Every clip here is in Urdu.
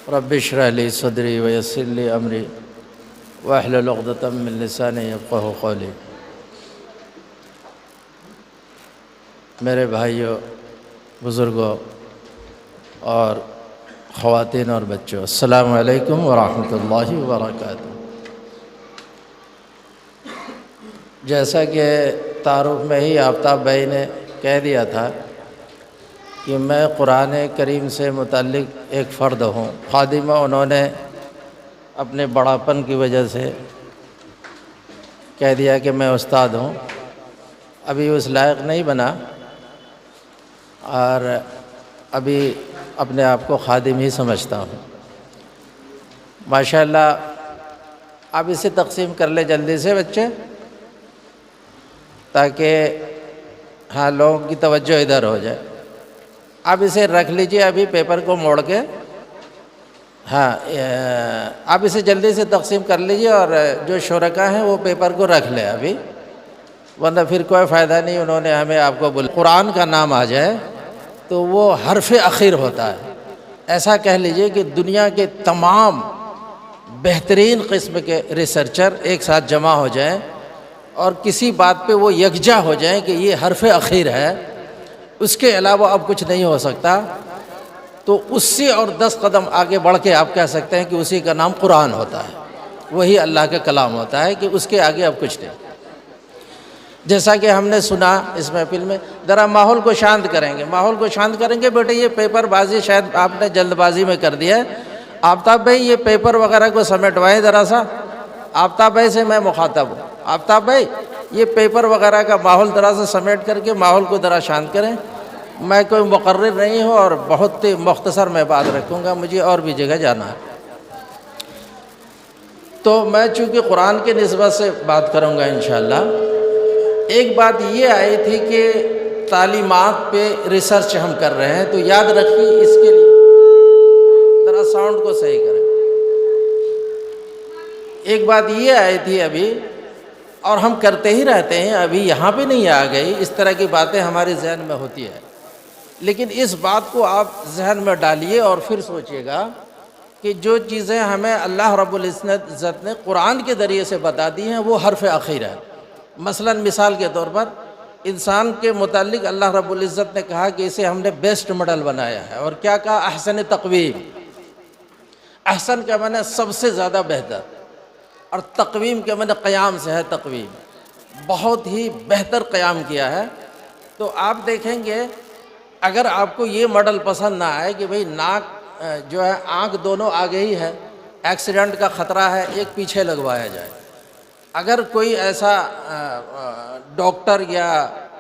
رب اشرح لی صدری ویسر لی امری واحلل عقدۃ من لسانی یفقہوا قولی۔ میرے بھائیوں، بزرگوں اور خواتین اور بچوں، السلام علیکم ورحمۃ اللہ وبرکاتہ۔ جیسا کہ تعارف میں ہی آفتاب بھائی نے کہہ دیا تھا کہ میں قرآن کریم سے متعلق ایک فرد ہوں، خادمہ انہوں نے اپنے بڑاپن کی وجہ سے کہہ دیا کہ میں استاد ہوں، ابھی اس لائق نہیں بنا اور ابھی اپنے آپ کو خادم ہی سمجھتا ہوں۔ ماشاءاللہ آپ اسے تقسیم کر لیں جلدی سے بچے، تاکہ لوگوں کی توجہ ادھر ہو جائے۔ آپ اسے رکھ لیجئے ابھی پیپر کو موڑ کے، آپ اسے جلدی سے تقسیم کر لیجئے اور جو شرکاء ہیں وہ پیپر کو رکھ لیں ابھی، ورنہ پھر کوئی فائدہ نہیں، انہوں نے ہمیں آپ کو قرآن کا نام آ جائے تو وہ حرف اخیر ہوتا ہے۔ ایسا کہہ لیجئے کہ دنیا کے تمام بہترین قسم کے ریسرچر ایک ساتھ جمع ہو جائیں اور کسی بات پہ وہ یکجا ہو جائیں کہ یہ حرف اخیر ہے، اس کے علاوہ اب کچھ نہیں ہو سکتا، تو اس سے اور 10 قدم آگے بڑھ کے آپ کہہ سکتے ہیں کہ اسی کا نام قرآن ہوتا ہے، وہی اللہ کا کلام ہوتا ہے، کہ اس کے آگے اب کچھ نہیں۔ جیسا کہ ہم نے سنا اس محفل میں، ذرا ماحول کو شانت کریں گے، ماحول کو شانت کریں گے بیٹے، یہ پیپر بازی شاید آپ نے جلد بازی میں کر دیا ہے۔ آفتاب بھائی یہ پیپر وغیرہ کو سمیٹوائیں ذرا سا، آفتاب بھائی سے میں مخاطب ہوں۔ آفتاب بھائی یہ پیپر وغیرہ کا ماحول ذرا سا سمیٹ کر کے ماحول کو ذرا شانت کریں۔ میں کوئی مقرر نہیں ہوں اور بہت مختصر میں بات رکھوں گا، مجھے اور بھی جگہ جانا ہے، تو میں چونکہ قرآن کے نسبت سے بات کروں گا انشاءاللہ۔ ایک بات یہ آئی تھی کہ تعلیمات پہ ریسرچ ہم کر رہے ہیں، تو یاد رکھیے اس کے لیے ذرا ساؤنڈ کو صحیح کریں۔ ایک بات یہ آئی تھی ابھی، اور ہم کرتے ہی رہتے ہیں، ابھی یہاں پہ نہیں آ گئی، اس طرح کی باتیں ہمارے ذہن میں ہوتی ہے، لیکن اس بات کو آپ ذہن میں ڈالیے اور پھر سوچئے گا کہ جو چیزیں ہمیں اللہ رب العزت نے قرآن کے ذریعے سے بتا دی ہیں وہ حرف اخیر ہے۔ مثلا مثال کے طور پر انسان کے متعلق اللہ رب العزت نے کہا کہ اسے ہم نے بیسٹ ماڈل بنایا ہے، اور کیا کہا؟ احسن تقویم۔ احسن کا معنی سب سے زیادہ بہتر، اور تقویم کے معنی قیام سے ہے، تقویم بہت ہی بہتر قیام کیا ہے۔ تو آپ دیکھیں گے اگر آپ کو یہ ماڈل پسند نہ آئے کہ بھئی ناک جو ہے، آنکھ دونوں آگے ہی ہے، ایکسیڈنٹ کا خطرہ ہے، ایک پیچھے لگوایا جائے، اگر کوئی ایسا ڈاکٹر یا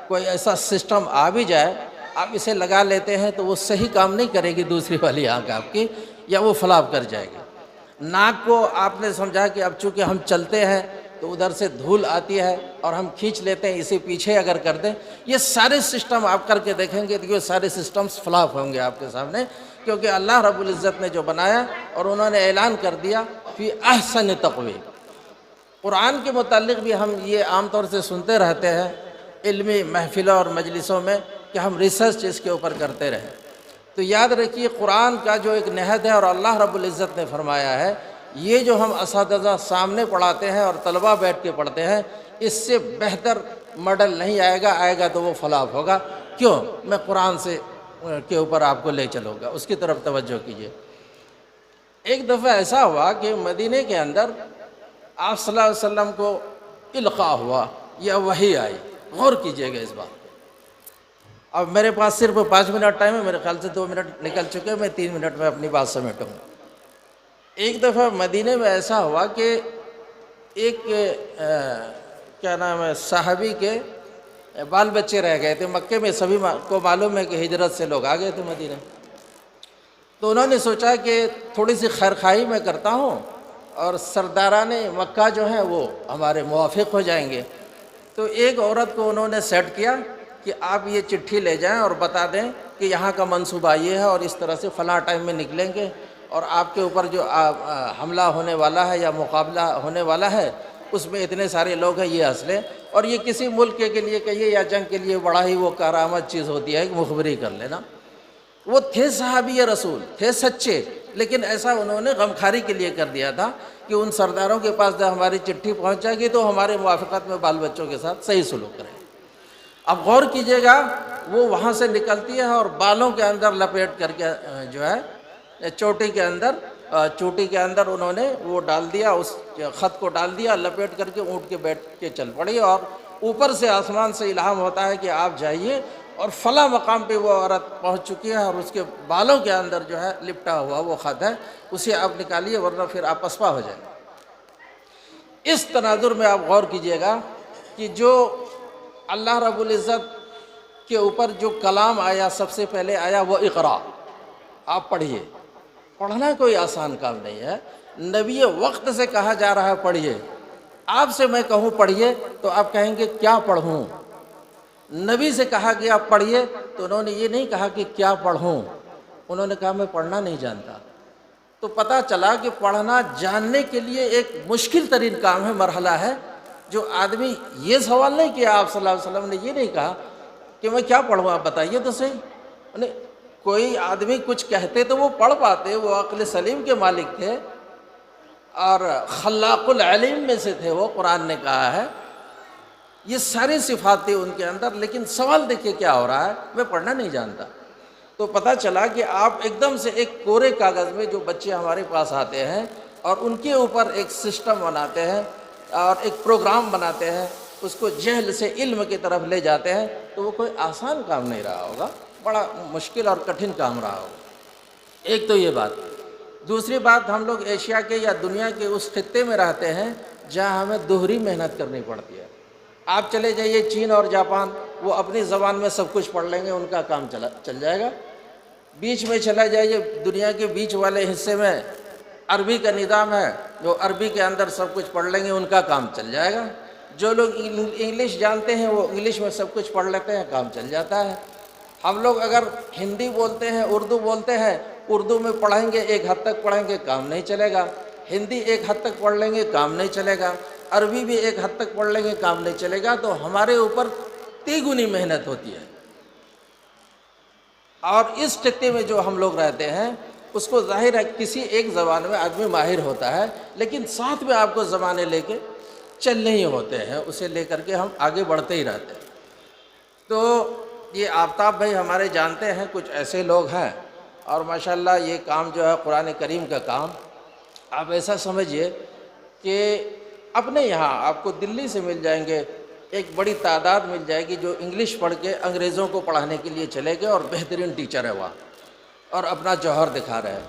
کوئی ایسا سسٹم آ بھی جائے، آپ اسے لگا لیتے ہیں تو وہ صحیح کام نہیں کرے گی دوسری والی آنکھ آپ کی، یا وہ فلاپ کر جائے گی۔ ناک کو آپ نے سمجھا کہ اب چونکہ ہم چلتے ہیں تو ادھر سے دھول آتی ہے اور ہم کھینچ لیتے ہیں، اسے پیچھے اگر کر دیں، یہ سارے سسٹم آپ کر کے دیکھیں گے تو یہ سارے سسٹمز فلاپ ہوں گے آپ کے سامنے، کیونکہ اللہ رب العزت نے جو بنایا اور انہوں نے اعلان کر دیا فی احسن تقویم۔ قرآن کے متعلق بھی ہم یہ عام طور سے سنتے رہتے ہیں علمی محفلوں اور مجلسوں میں کہ ہم ریسرچ اس کے اوپر کرتے رہیں، تو یاد رکھیے قرآن کا جو ایک نہج ہے، اور اللہ رب العزت نے فرمایا ہے یہ جو ہم اساتذہ سامنے پڑھاتے ہیں اور طلبہ بیٹھ کے پڑھتے ہیں، اس سے بہتر ماڈل نہیں آئے گا تو وہ فلاپ ہوگا۔ کیوں؟ میں قرآن سے کے اوپر آپ کو لے چلوں گا، اس کی طرف توجہ کیجیے۔ ایک دفعہ ایسا ہوا کہ مدینے کے اندر آپ صلی اللہ علیہ وسلم کو القاء ہوا یا وحی آئی، غور کیجئے گا اس بات۔ اب میرے پاس صرف 5 منٹ ٹائم ہے، میرے خیال سے 2 منٹ نکل چکے، میں 3 منٹ میں اپنی بات سمیٹوں گا۔ ایک دفعہ مدینے میں ایسا ہوا کہ ایک کیا نام ہے، صحابی کے بال بچے رہ گئے تھے مکے میں، سبھی کو معلوم ہے کہ ہجرت سے لوگ آ گئے تھے مدینے، تو انہوں نے سوچا کہ تھوڑی سی خیرخواہی میں کرتا ہوں اور سرداران مکہ جو ہیں وہ ہمارے موافق ہو جائیں گے۔ تو ایک عورت کو انہوں نے سیٹ کیا کہ آپ یہ چٹھی لے جائیں اور بتا دیں کہ یہاں کا منصوبہ یہ ہے اور اس طرح سے فلاں ٹائم میں نکلیں گے، اور آپ کے اوپر جو حملہ ہونے والا ہے یا مقابلہ ہونے والا ہے اس میں اتنے سارے لوگ ہیں، یہ اسلحے، اور یہ کسی ملک کے لیے کہیے یا جنگ کے لیے بڑا ہی وہ کارآمد چیز ہوتی ہے کہ مخبری کر لینا۔ وہ تھے صحابی رسول، تھے سچے، لیکن ایسا انہوں نے غمخواری کے لیے کر دیا تھا کہ ان سرداروں کے پاس جب ہماری چٹھی پہنچ جائے گی تو ہمارے موافقت میں بال بچوں کے ساتھ صحیح سلوک کریں۔ اب غور کیجئے گا، وہ وہاں سے نکلتی ہے اور بالوں کے اندر لپیٹ کر کے جو ہے چوٹی کے اندر انہوں نے وہ ڈال دیا، اس خط کو ڈال دیا، لپیٹ کر کے اونٹ کے بیٹھ کے چل پڑی، اور اوپر سے آسمان سے الہام ہوتا ہے کہ آپ جائیے اور فلاں مقام پہ وہ عورت پہنچ چکی ہے اور اس کے بالوں کے اندر جو ہے لپٹا ہوا وہ خط ہے، اسے آپ نکالیے ورنہ پھر آپ پسپا ہو جائیں۔ اس تناظر میں آپ غور کیجئے گا کہ جو اللہ رب العزت کے اوپر جو کلام آیا، سب سے پہلے آیا وہ اقرا، آپ پڑھیے۔ پڑھنا کوئی آسان کام نہیں ہے، نبی وقت سے کہا جا رہا ہے پڑھیے۔ آپ سے میں کہوں پڑھیے تو آپ کہیں گے کیا پڑھوں؟ نبی سے کہا گیا پڑھیے تو انہوں نے یہ نہیں کہا کہ کیا پڑھوں، انہوں نے کہا میں پڑھنا نہیں جانتا۔ تو پتہ چلا کہ پڑھنا جاننے کے لیے ایک مشکل ترین کام ہے، مرحلہ ہے، جو آدمی یہ سوال نہیں کیا، آپ صلی اللہ علیہ وسلم نے یہ نہیں کہا کہ میں کیا پڑھوں، آپ بتائیے تو صحیح۔ کوئی آدمی کچھ کہتے تو وہ پڑھ پاتے، وہ عقل سلیم کے مالک تھے اور خلاق العلیم میں سے تھے، وہ قرآن نے کہا ہے، یہ ساری صفات تھی ان کے اندر، لیکن سوال دیکھیے کیا ہو رہا ہے، میں پڑھنا نہیں جانتا۔ تو پتہ چلا کہ آپ ایک دم سے ایک کورے کاغذ میں جو بچے ہمارے پاس آتے ہیں اور ان کے اوپر ایک سسٹم بناتے ہیں اور ایک پروگرام بناتے ہیں، اس کو جہل سے علم کی طرف لے جاتے ہیں، تو وہ کوئی آسان کام نہیں رہا ہوگا، بڑا مشکل اور کٹھن کام رہا ہوگا۔ ایک تو یہ بات۔ دوسری بات، ہم لوگ ایشیا کے یا دنیا کے اس خطے میں رہتے ہیں جہاں ہمیں دوہری محنت کرنی پڑتی ہے۔ آپ چلے جائیے چین اور جاپان، وہ اپنی زبان میں سب کچھ پڑھ لیں گے، ان کا کام چل جائے گا۔ بیچ میں چلا جائیے، دنیا کے بیچ والے حصے میں عربی کا نظام ہے، جو عربی کے اندر سب کچھ پڑھ لیں گے، ان کا کام چل جائے گا۔ جو لوگ انگلش جانتے ہیں وہ انگلش میں سب کچھ پڑھ لیتے ہیں، کام چل جاتا ہے۔ ہم لوگ اگر ہندی بولتے ہیں، اردو بولتے ہیں، اردو میں پڑھیں گے، ایک حد تک پڑھیں گے، کام نہیں چلے گا۔ ہندی ایک حد تک پڑھ لیں گے، کام نہیں چلے گا۔ عربی بھی ایک حد تک پڑھ لیں گے، کام نہیں چلے گا۔ تو ہمارے اوپر تیگنی محنت ہوتی ہے، اور اس خطے میں جو ہم لوگ رہتے ہیں اس کو ظاہر ہے کسی ایک زبان میں آدمی ماہر ہوتا ہے، لیکن ساتھ میں آپ کو زبانیں لے کے چلنے ہی ہوتے ہیں، اسے لے کر کے ہم آگے بڑھتے ہی رہتے ہیں۔ تو یہ آفتاب بھائی ہمارے جانتے ہیں، کچھ ایسے لوگ ہیں، اور ماشاءاللہ یہ کام جو ہے قرآن کریم کا کام، آپ ایسا سمجھیے کہ اپنے یہاں آپ کو دلی سے مل جائیں گے، ایک بڑی تعداد مل جائے گی جو انگلش پڑھ کے انگریزوں کو پڑھانے کے لیے چلے گئے اور بہترین ٹیچر ہے وہاں اور اپنا جوہر دکھا رہے ہیں۔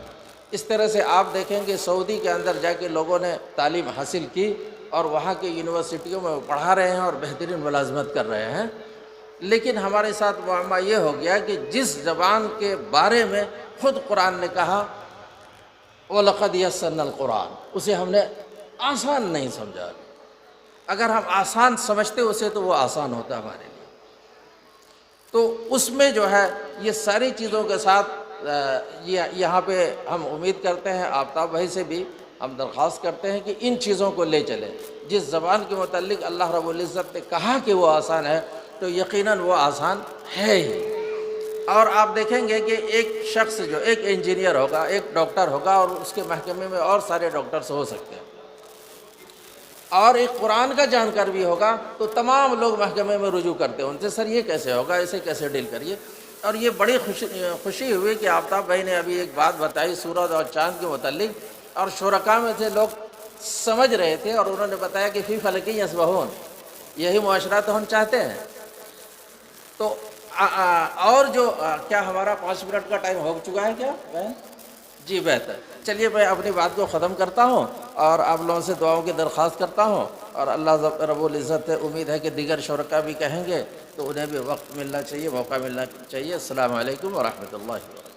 اس طرح سے آپ دیکھیں گے سعودی کے اندر جا کے لوگوں نے تعلیم حاصل کی اور وہاں کے یونیورسٹیوں میں پڑھا رہے ہیں اور بہترین ملازمت کر رہے ہیں۔ لیکن ہمارے ساتھ معاملہ یہ ہو گیا کہ جس زبان کے بارے میں خود قرآن نے کہا وَلَقَدْ يَسَّرْنَا الْقُرْآنَ، اسے ہم نے آسان نہیں سمجھا۔ اگر ہم آسان سمجھتے اسے تو وہ آسان ہوتا ہمارے لیے۔ تو اس میں جو ہے یہ ساری چیزوں کے ساتھ یہاں پہ ہم امید کرتے ہیں، آفتاب بھائی سے بھی ہم درخواست کرتے ہیں کہ ان چیزوں کو لے چلیں۔ جس زبان کے متعلق اللہ رب العزت نے کہا کہ وہ آسان ہے تو یقیناً وہ آسان ہے ہی۔ اور آپ دیکھیں گے کہ ایک شخص جو ایک انجینئر ہوگا، ایک ڈاکٹر ہوگا، اور اس کے محکمے میں اور سارے ڈاکٹرز ہو سکتے ہیں، اور ایک قرآن کا جانکار بھی ہوگا، تو تمام لوگ محکمے میں رجوع کرتے ہیں ان سے، سر یہ کیسے ہوگا، اسے کیسے ڈیل کریے۔ اور یہ بڑی خوشی ہوئی کہ آفتاب بھائی نے ابھی ایک بات بتائی سورج اور چاند کے متعلق، اور شرکاء میں سے لوگ سمجھ رہے تھے اور انہوں نے بتایا کہ فی فلک یسبحون، یہی معاشرہ تو ہم چاہتے ہیں۔ تو اور جو کیا ہمارا 5 منٹ کا ٹائم ہو چکا ہے کیا؟ جی بہتر، چلیے میں اپنی بات کو ختم کرتا ہوں اور آپ لوگوں سے دعاؤں کی درخواست کرتا ہوں، اور اللہ رب العزت امید ہے کہ دیگر شرکاء بھی کہیں گے تو انہیں بھی وقت ملنا چاہیے، موقع ملنا چاہیے۔ السلام علیکم ورحمۃ اللہ وبرکاتہ۔